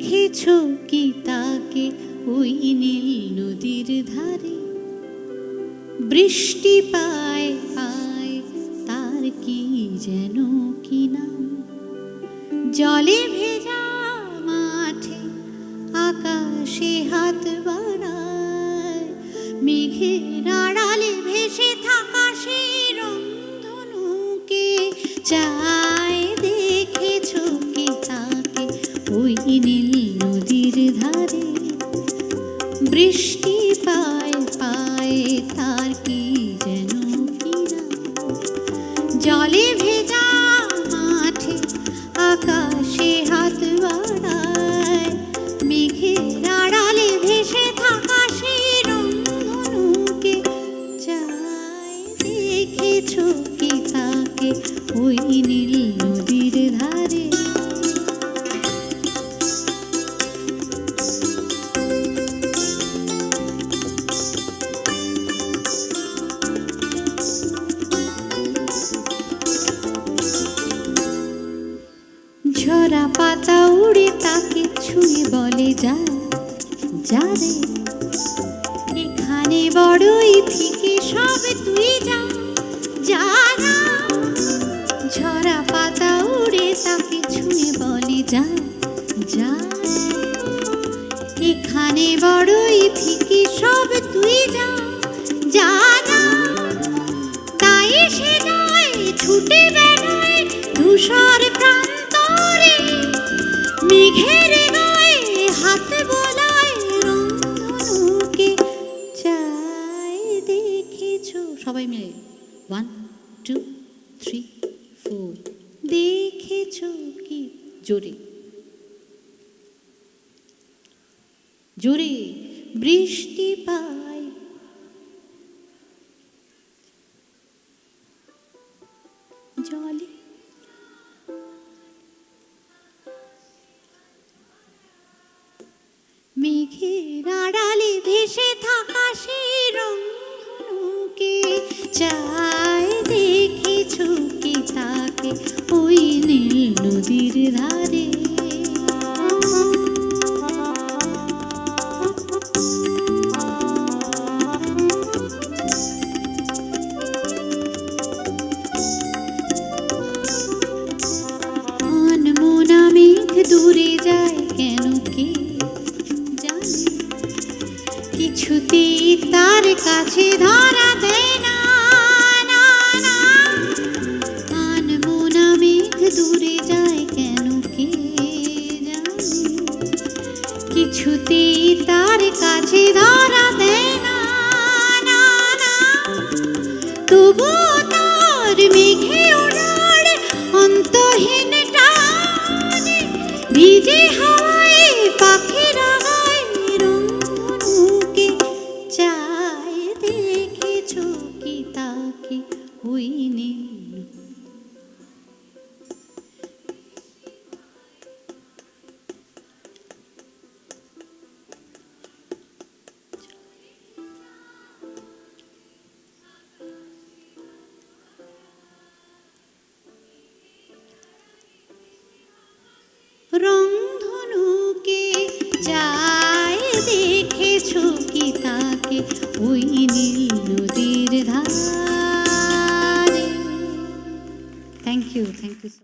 দেখেছো কি তাকে ওই নীল নদীর ধারে? বৃষ্টি পায় পায় তার কি যেন কি নাম। জলে ভেজা মাঠে আকাশে হাত বাড়ায়, মেঘের আড়ালে ভেসে থাকা সেই রংধনুকে চায়। দেখেছো কি তাকে ওই নীল নদীর ধারে? বৃষ্টি পায় পায় তার কি যেন কি নাম। জলে ভেজা মাঠে আকাশে হাত বাড়ায়, মেঘের আড়ালে ভেসে থাকা সেই রংধনুকে চায়। দেখেছো কি তাকে ওই নীল নদীর ধারে? ঝরা পাতা উড়ে তাকে ছুঁয়ে বলে যা যা রে, এখানে বড়ই ফিকে সব তুই যা যা না। ঝরা পাতা উড়ে তাকে ছুঁয়ে বলে যা যা, এখানে বড়ই ফিকে সব তুই যা যা না। তাই সে যায় ছুটে বেড়ায় ধূসর প্রান্তরে, মেঘের গায়ে হাত বোলায় রংধনুকে চায়। দেখেছো, সবাই মিলে 1 2 3 4। দেখেছো কি, জোরে জোরে। বৃষ্টি পায় জলে, মেঘের আড়ালে ভেসে থাকা সেই রংধনুকে চায়। দেখেছো কি তাকে ওই নীল নদীর ধারে? আনমনা মেঘ দূরে যায় কেন কে জানে, কিছুতেই তার কাছে ধরা দেয় না। আনমনা মেঘ দূরে যায় কেন কে জানে, কিছুতেই তার কাছে ধরা দেয় না। তবুও তার মেঘে ওড়ার অন্তহীন টানে, ভিজে হাওয়ায় পাখিরা গায় রংধনুকে চায়। দেখেছো কি তাকে ওই নীল? রংধনুকে চায়। দেখেছো কি তাকে ওই নীল নদীর ধারে? Thank you, thank you.